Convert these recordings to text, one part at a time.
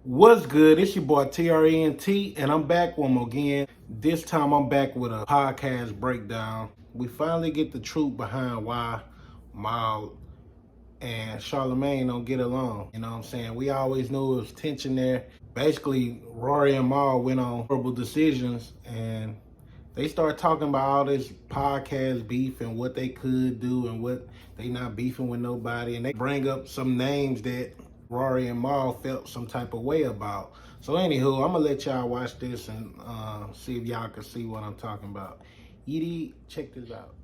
What's good? It's your boy TRNT, and I'm back one more again. This time I'm back with a podcast breakdown. We finally get the truth behind why MAL and Charlamagne don't get along. You know what I'm saying? We always knew there was tension there. Basically, RORY and MAL went on Whoreable Decisions, and they start talking about all this podcast beef and what they could do and what they not beefing with nobody. And they bring up some names that RORY and MAL felt some type of way about. So anywho, I'm gonna let y'all watch this and see if y'all can see what I'm talking about. Edie, check this out.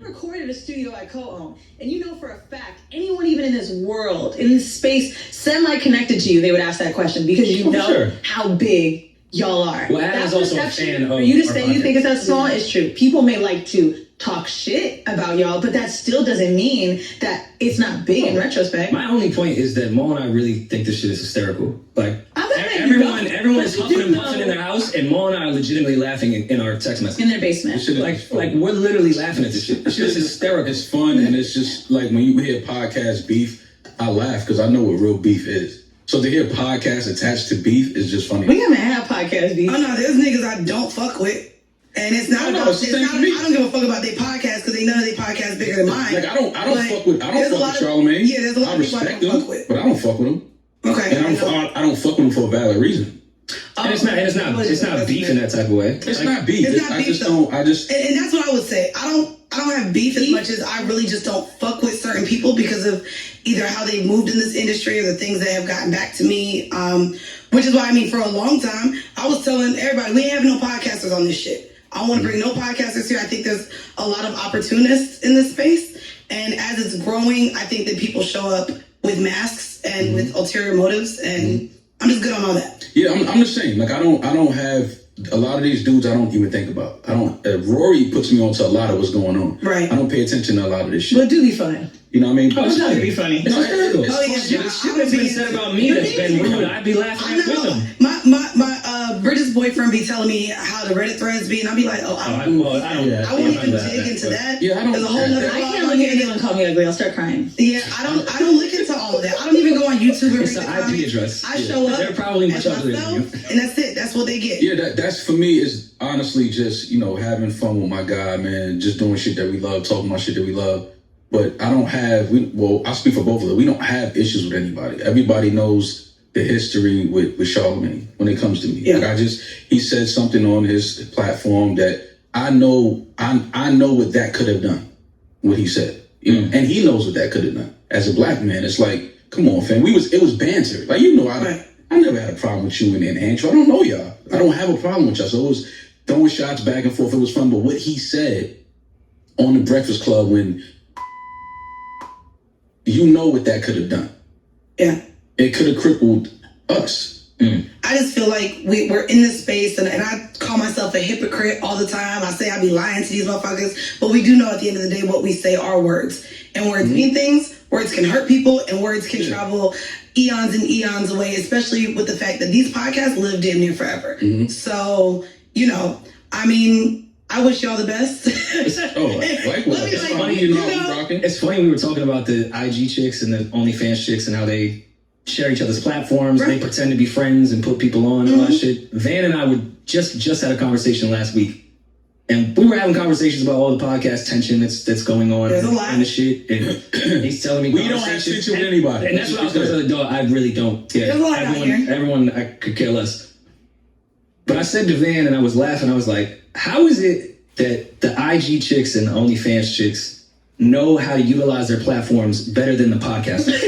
Recorded a studio I co-own, and you know for a fact, anyone even in this world, in this space, semi-connected to you, they would ask that question because you know how big y'all are. Well, Adam's also a fan of for you to say you think it's that small is true. People may like to talk shit about y'all, but that still doesn't mean that it's not big in retrospect. My only point is that Mo and I really think this shit is hysterical. Like, everyone is huffing and puffing in their house, and Mo and I are legitimately laughing in our text messages. In their basement. Like we're literally laughing at this shit. This shit is hysterical. It's fun, and it's just like when you hear podcast beef, I laugh because I know what real beef is. So to hear podcast attached to beef is just funny. We haven't had podcast beef. Oh no, there's niggas I don't fuck with. And it's not about, I don't give a fuck about their podcast because they none of their podcasts bigger than mine. Like I don't fuck with Charlamagne. Yeah, there's a lot I of people I respect don't him, fuck with. but I don't fuck with him. Okay. And I don't fuck with him for a valid reason. And it's not beef in that type of way. It's not beef. It's not beef. And that's what I would say. I don't have beef as much as I really just don't fuck with certain people because of either how they moved in this industry or the things that have gotten back to me. Which is why, I mean, for a long time, I was telling everybody, we ain't having no podcasters on this shit. I don't want to bring no podcasters here. I think there's a lot of opportunists in this space. And as it's growing, I think that people show up with masks and with ulterior motives. And I'm just good on all that. Yeah, I'm the same. Like I don't have a lot of these dudes I don't even think about. RORY puts me onto a lot of what's going on. Right. I don't pay attention to a lot of this shit. But do be fun. You know what I mean? It's not to be funny. It's hysterical. Shit that's been said about me that's been rude. I'd be laughing with them. My British boyfriend be telling me how the Reddit threads be, and I'll be like, I won't even dig into that. Yeah, I don't. There's a whole other. I can't look at anyone call me ugly. I'll start crying. Yeah, I don't look into all of that. I don't even go on YouTube and read the IP comments. address. I show up. They're probably much uglier than you. And that's it. That's what they get. Yeah, that's for me is honestly just, having fun with my guy, man, just doing shit that we love, talking about shit that we love. But I don't have, I speak for both of them. We don't have issues with anybody. Everybody knows the history with Charlamagne when it comes to me. Yeah. Like he said something on his platform that I know what that could have done, what he said. And he knows what that could have done. As a black man, it's like, come on, fam. It was banter. Like, I never had a problem with you and Andrew. I don't know y'all. I don't have a problem with y'all. So it was throwing shots back and forth. It was fun. But what he said on the Breakfast Club when what that could have done. Yeah. It could have crippled us. I just feel like we're in this space, and I call myself a hypocrite all the time. I say I be lying to these motherfuckers, but we do know at the end of the day what we say are words. And words mean things, words can hurt people, and words can travel eons and eons away, especially with the fact that these podcasts live damn near forever. So, I wish y'all the best. It's funny, It's funny we were talking about the IG chicks and the OnlyFans chicks and how they share each other's platforms. Right. They pretend to be friends and put people on and all that shit. Van and I would just had a conversation last week, and we were having conversations about all the podcast tension that's going on and the shit. And he's telling me we don't have tension with anybody. And that's what I was going to say. I really don't. Yeah, there's a lot out here. Everyone, I could care less. But I said to Van, and I was laughing. I was like, how is it that the IG chicks and the OnlyFans chicks know how to utilize their platforms better than the podcasters?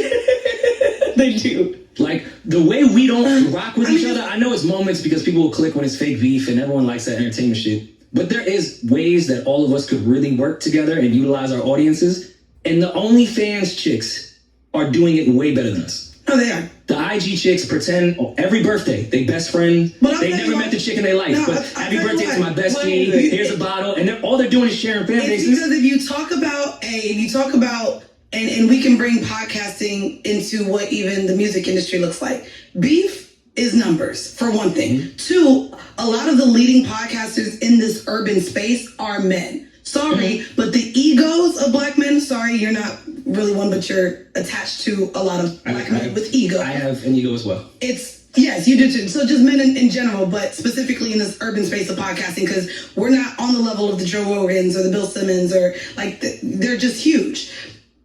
They do. Like, the way we don't rock with each other, I know it's moments because people will click when it's fake beef and everyone likes that entertainment shit. But there is ways that all of us could really work together and utilize our audiences. And the OnlyFans chicks are doing it way better than us. No, they are. The IG chicks pretend every birthday, they best friend. They never met the chick in their life. But happy birthday to my bestie. Here's a bottle. And all they're doing is sharing fan bases. Because if you talk about, and we can bring podcasting into what even the music industry looks like. Beef is numbers, for one thing. Two, a lot of the leading podcasters in this urban space are men. Sorry, but the egos of black men, sorry, you're not really one, but you're attached to a lot of black men with ego. I have an ego as well. Yes, you do too. So just men in general, but specifically in this urban space of podcasting, because we're not on the level of the Joe Rogans or the Bill Simmons or like, they're just huge.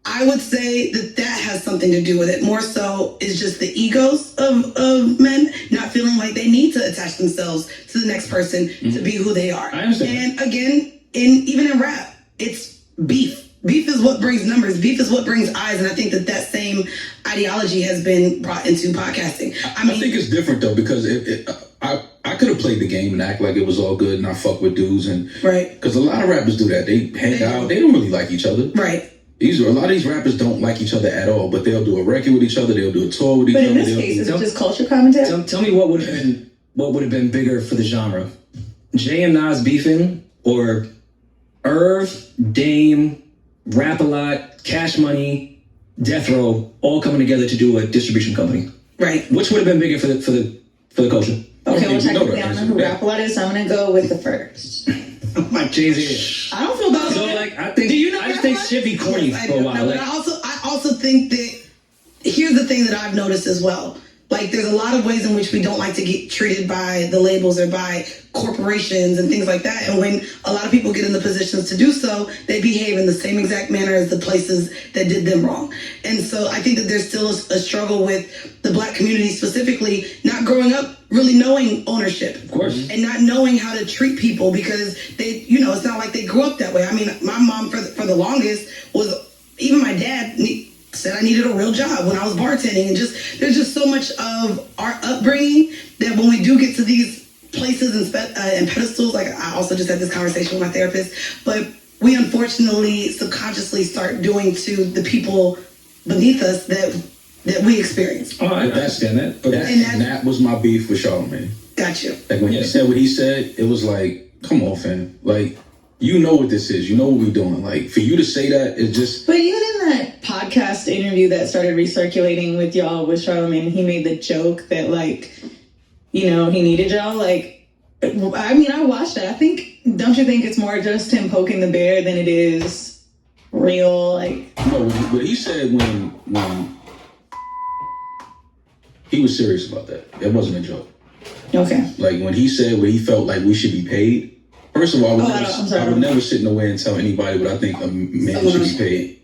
I would say that has something to do with it. More so is just the egos of men not feeling like they need to attach themselves to the next person to be who they are. I understand. And again, even in rap, it's beef. Beef is what brings numbers. Beef is what brings eyes. And I think that same ideology has been brought into podcasting. I think it's different though, because I could have played the game and act like it was all good and I fuck with dudes and right. Because a lot of rappers do that. They hang out. They don't really like each other. Right. A lot of these rappers don't like each other at all, but they'll do a record with each other. They'll do a tour with each other. But in this case, is it just culture commentary? Tell me what would have been bigger for the genre, Jay and Nas beefing, or Irv, Dame, Rap A Lot, Cash Money, Death Row, all coming together to do a distribution company. Right. Which would have been bigger for the culture? Okay, well, technically, I don't know who Rap A Lot is, so I'm gonna go with the first. Like Jay-Z. I don't feel bad. So like, I think, I just think shit be corny for a while. No, but I also think that here's the thing that I've noticed as well. Like, there's a lot of ways in which we don't like to get treated by the labels or by corporations and things like that. And when a lot of people get in the positions to do so, they behave in the same exact manner as the places that did them wrong. And so I think that there's still a struggle with the black community specifically, not growing up really knowing ownership. Of course. And not knowing how to treat people because they, it's not like they grew up that way. I mean, my mom for the longest was, even my dad said I needed a real job when I was bartending, and there's just so much of our upbringing that when we do get to these places and pedestals, like I also just had this conversation with my therapist, but we unfortunately subconsciously start doing to the people beneath us that we experience. Oh, I understand that. But that was my beef with Charlamagne. Got you. Like when he said what he said, it was like, come on, fam. Like, you know what this is. You know what we're doing. Like, for you to say that, it's just... But even in that podcast interview that started recirculating with y'all with Charlamagne, he made the joke that, like, he needed y'all. Like, I mean, I watched that. Don't you think it's more just him poking the bear than it is real? Like... No, what he said when he was serious about that. It wasn't a joke. Okay. Like, when he said what he felt like we should be paid, first of all, I would never sit in the way and tell anybody what I think a man should be paid.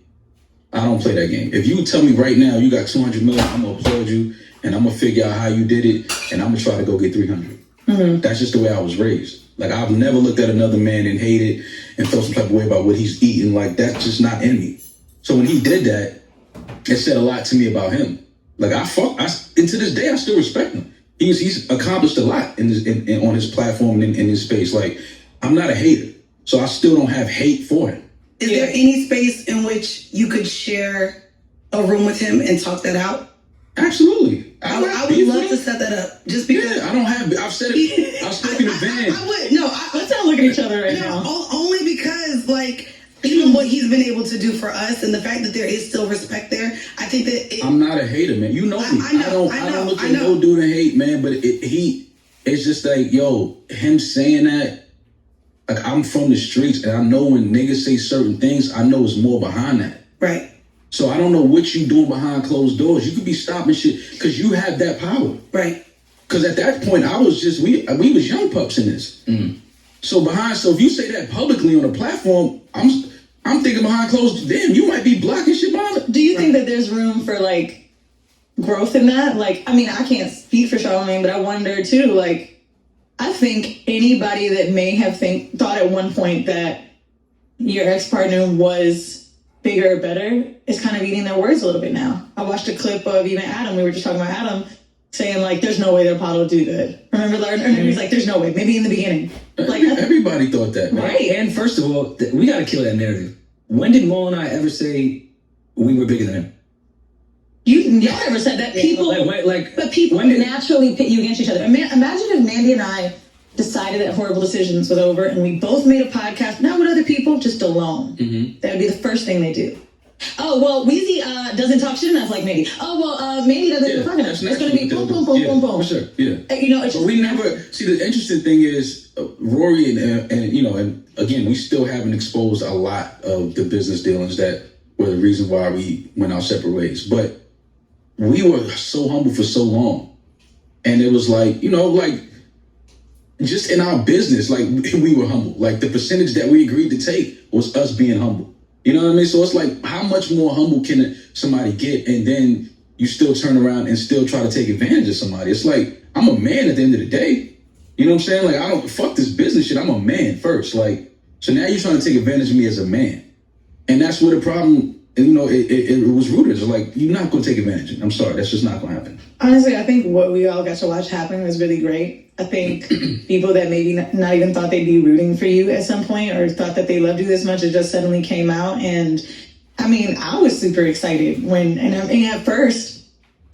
I don't play that game. If you tell me right now you got 200 million, I'm gonna applaud you and I'm gonna figure out how you did it and I'm gonna try to go get 300. Mm-hmm. That's just the way I was raised. Like, I've never looked at another man and hated and felt some type of way about what he's eating. Like, that's just not in me. So when he did that, it said a lot to me about him. Like, and to this day I still respect him. He's accomplished a lot on his platform and in his space. Like, I'm not a hater, so I still don't have hate for him. Is there any space in which you could share a room with him and talk that out? Absolutely. I would love to set that up. Just because. Yeah, I don't have. I've said it. I've spoken to Van. I would. No, let's not look at each other right now. Only because, like, even what he's been able to do for us and the fact that there is still respect there, I think that I'm not a hater, man. You know me. I don't look at no dude and hate, man. But it's just like, yo, him saying that. Like, I'm from the streets, and I know when niggas say certain things, I know it's more behind that. Right. So I don't know what you doing behind closed doors. You could be stopping shit because you have that power. Right. Because at that point, I was just, we was young pups in this. Mm. So if you say that publicly on a platform, I'm thinking behind closed, damn, you might be blocking shit behind it. Do you think that there's room for, like, growth in that? Like, I mean, I can't speak for Charlamagne, but I wonder too, like, I think anybody that may have thought at one point that your ex-partner was bigger or better is kind of eating their words a little bit now. I watched a clip of even Adam. We were just talking about Adam saying, like, there's no way their pod will do good. Remember, he's like, there's no way. Maybe in the beginning. Like, everybody thought that, man. Right. And first of all, we got to kill that narrative. When did Mal and I ever say we were bigger than him? Y'all never said that. People, but people naturally pit you against each other. Imagine if Mandi and I decided that Whoreable Decisions was over and we both made a podcast, not with other people, just alone. Mm-hmm. That would be the first thing they do. Oh, well, Wheezy doesn't talk shit enough like Mandy. Oh, well, Mandy doesn't talk enough. It's going to be boom, boom, boom, boom, boom. For sure, yeah. You know, it's but just, we never see. The interesting thing is Rory and you know, and again, we still haven't exposed a lot of the business dealings that were the reason why we went our separate ways. But we were so humble for so long, and it was like, you know, like just in our business, like we were humble. Like the percentage that we agreed to take was us being humble. You know what I mean? So it's like, how much more humble can somebody get, and then you still turn around and still try to take advantage of somebody? It's like, I'm a man at the end of the day. You know what I'm saying? Like, I don't fuck this business shit. I'm a man first. Like, so now you're trying to take advantage of me as a man, and that's where the problem. And you know, it was rooted. It's like, you're not going to take advantage of me. I'm sorry, that's just not going to happen. Honestly, I think what we all got to watch happen was really great. I think people that maybe not even thought they'd be rooting for you at some point or thought that they loved you this much, it just suddenly came out. And I mean, I was super excited when, and I mean, at first,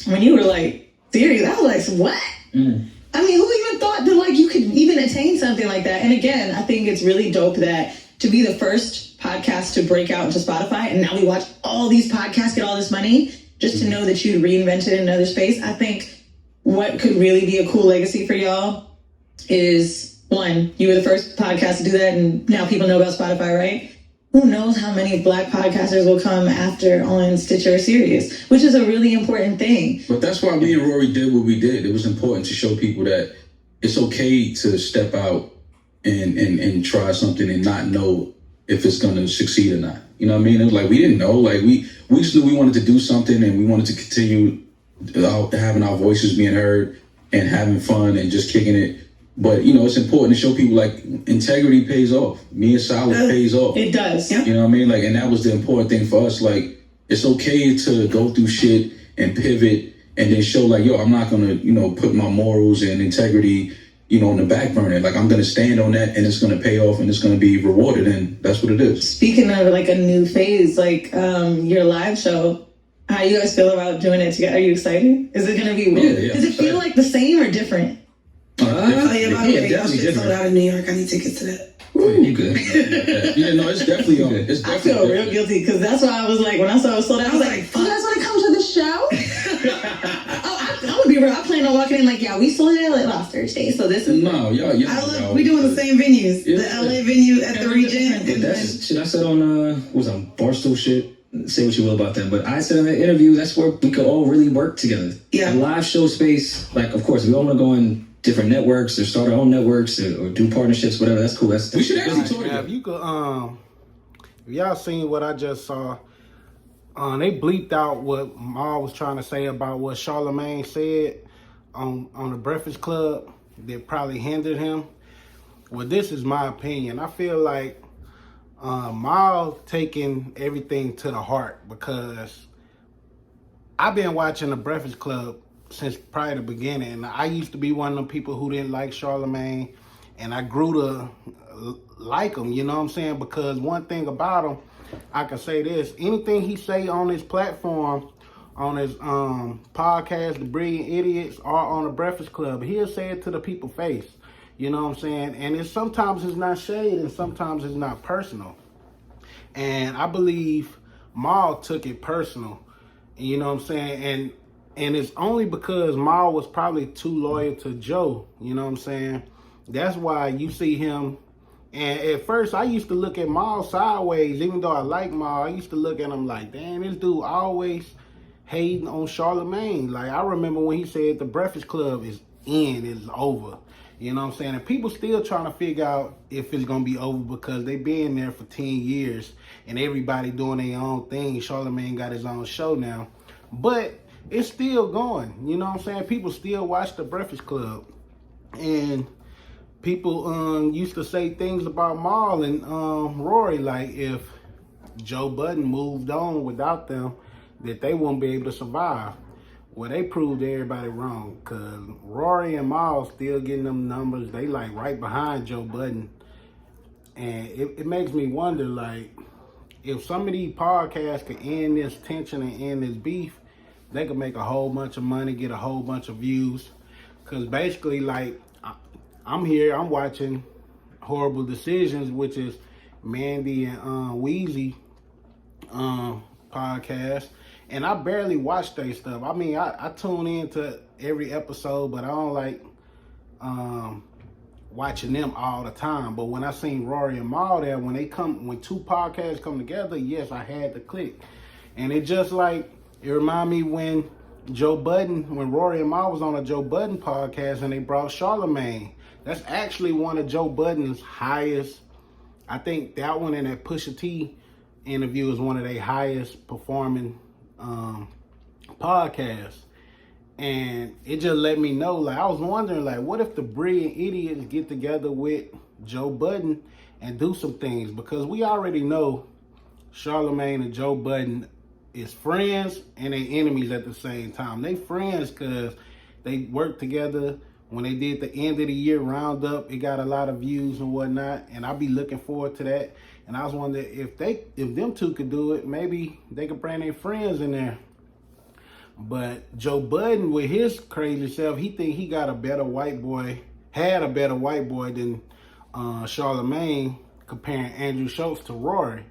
when you were like, serious, I was like, what? I mean, who even thought that like you could even attain something like that? And again, I think it's really dope that to be the first podcast to break out into Spotify, and now we watch all these podcasts get all this money, just to know that you reinvented another space. I think what could really be a cool legacy for y'all is, one, you were the first podcast to do that, and now people know about Spotify, right? Who knows how many Black podcasters will come after on Stitcher or Sirius, which is a really important thing. But that's why me and Rory did what we did. It was important to show people that it's okay to step out and try something and not know if it's going to succeed or not. You know what I mean? It was like, we didn't know. Like, we just knew we wanted to do something, and we wanted to continue having our voices being heard and having fun and just kicking it. But, you know, it's important to show people, like, integrity pays off. Me and Solid pays off. It does. You know what I mean? Like, and that was the important thing for us. Like, it's okay to go through shit and pivot and then show, like, yo, I'm not going to, you know, put my morals and integrity, you know, on the back burner. Like, I'm going to stand on that, and it's going to pay off, and it's going to be rewarded, and that's what it is. Speaking of, like, a new phase, like, your live show, how you guys feel about doing it together? Are you excited? Is it going to be weird? Yeah, Does it feel like the same or different? Definitely different. Sold out in New York. I need tickets to that. You good? Yeah, no, it's definitely on. It's I definitely feel real guilty because that's why I was like, when I saw it sold out, I was like, fuck. you guys want to come to the show? I'm gonna be real. I plan on walking in like, yeah, we sold it last Thursday, so this is. No, I look, we doing the same venues. Yeah. The LA venue at the Regent. But that's shit I said on what was on Barstool shit. Say what you will about them, but I said in the interview that's where we could all really work together. Yeah. A live show space, like, of course we all want to go in different networks or start our own networks or do partnerships, whatever. That's cool. We should actually tour Now, if you could, if y'all seen what I just saw, they bleeped out what Ma was trying to say about what Charlamagne said on the Breakfast Club that probably hindered him. Well, this is my opinion. I feel like Mal taking everything to the heart, because I've been watching the Breakfast Club since probably the beginning. And I used to be one of them people who didn't like Charlamagne, and I grew to like him, you know what I'm saying? Because one thing about him, I can say this, anything he say on his platform, on his podcast, The Brilliant Idiots, or on the Breakfast Club, he'll say it to the people's face. You know what I'm saying? And sometimes it's not shade, and sometimes it's not personal. And I believe Mal took it personal. You know what I'm saying? And it's only because Mal was probably too loyal to Joe. You know what I'm saying? That's why you see him. And at first, I used to look at Mal sideways. Even though I like Mal, I used to look at him like, damn, this dude always hating on Charlamagne. Like, I remember when he said the Breakfast Club is in, it's over. You know what I'm saying? And people still trying to figure out if it's going to be over, because they been there for 10 years and everybody doing their own thing. Charlamagne got his own show now. But it's still going. You know what I'm saying? People still watch the Breakfast Club. And people used to say things about Mal and Rory, like if Joe Budden moved on without them, that they won't be able to survive. Well, they proved everybody wrong, because Rory and Mal still getting them numbers. They like right behind Joe Budden. And it makes me wonder, like, if some of these podcasts could end this tension and end this beef, they could make a whole bunch of money, get a whole bunch of views. Because basically, like, I'm here, I'm watching Whoreable Decisions, which is Mandi and Wheezy podcast, and I barely watch their stuff. I mean, I tune into every episode, but I don't like watching them all the time. But when I seen Rory and Mal there, when two podcasts come together, yes, I had to click. And it just like, it remind me when Rory and Mal was on a Joe Budden podcast and they brought Charlamagne. That's actually one of Joe Budden's highest, I think that one and that Pusha T interview is one of their highest performing podcasts. And it just let me know, like, I was wondering, like, what if the brilliant idiots get together with Joe Budden and do some things? Because we already know Charlamagne and Joe Budden is friends and they enemies at the same time. They friends because they work together. When they did the end of the year roundup, it got a lot of views and whatnot, and I'll be looking forward to that. And I was wondering if them two could do it, maybe they could bring their friends in there. But Joe Budden, with his crazy self, he think he got a better white boy, had a better white boy than Charlamagne, comparing Andrew Schultz to Rory,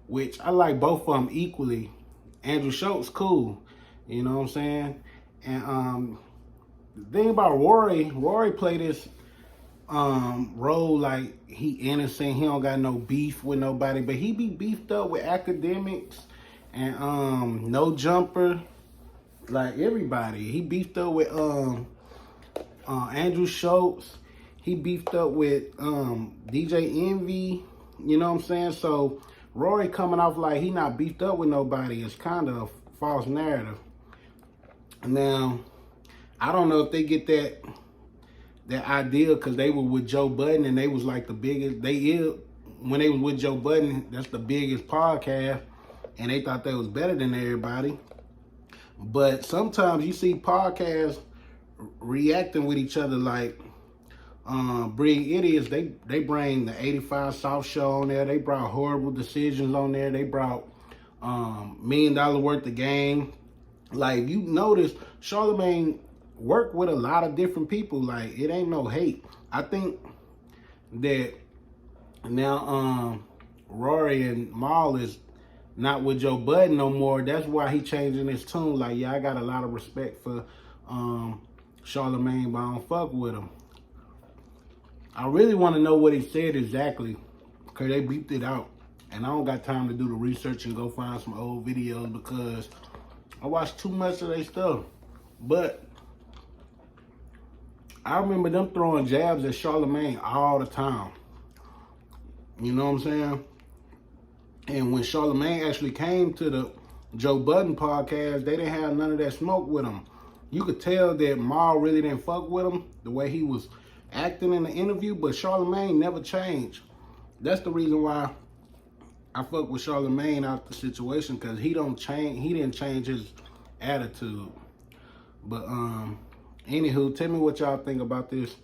which I like both of them equally. Andrew Schultz, cool, you know what I'm saying? And the thing about Rory played this role like he innocent, he don't got no beef with nobody, but he be beefed up with academics and No Jumper, like everybody. He beefed up with Andrew Schultz. He beefed up with DJ Envy, you know what I'm saying? So Rory coming off like he not beefed up with nobody is kind of a false narrative. Now, I don't know if they get that idea because they were with Joe Budden and they was like the biggest. When they was with Joe Budden, that's the biggest podcast, and they thought they was better than everybody. But sometimes you see podcasts reacting with each other like Brilliant Idiots. They bring the 85 South show on there. They brought Whoreable Decisions on there. They brought $1 Million Worth of Game. Like, if you notice, Charlamagne work with a lot of different people. Like, it ain't no hate. I think that now Rory and Mal is not with Joe Budden no more. That's why he changing his tune. Like, yeah, I got a lot of respect for Charlamagne, but I don't fuck with him. I really want to know what he said exactly, because they beeped it out. And I don't got time to do the research and go find some old videos because I watched too much of their stuff. But I remember them throwing jabs at Charlamagne all the time. You know what I'm saying? And when Charlamagne actually came to the Joe Budden podcast, they didn't have none of that smoke with him. You could tell that Mal really didn't fuck with him, the way he was acting in the interview, but Charlamagne never changed. That's the reason why I fuck with Charlamagne out the situation, because he didn't change his attitude. But anywho, tell me what y'all think about this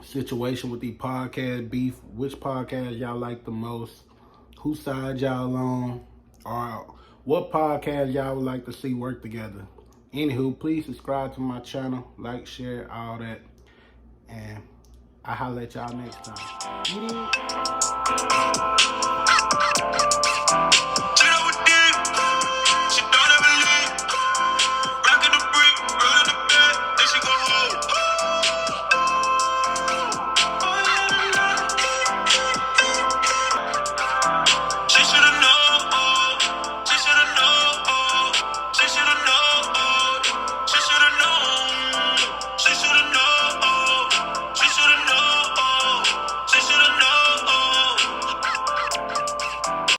situation with the podcast beef. Which podcast y'all like the most? Whose side y'all on? Or what podcast y'all would like to see work together? Anywho, please subscribe to my channel, like, share, all that. And I'll holler at y'all next time.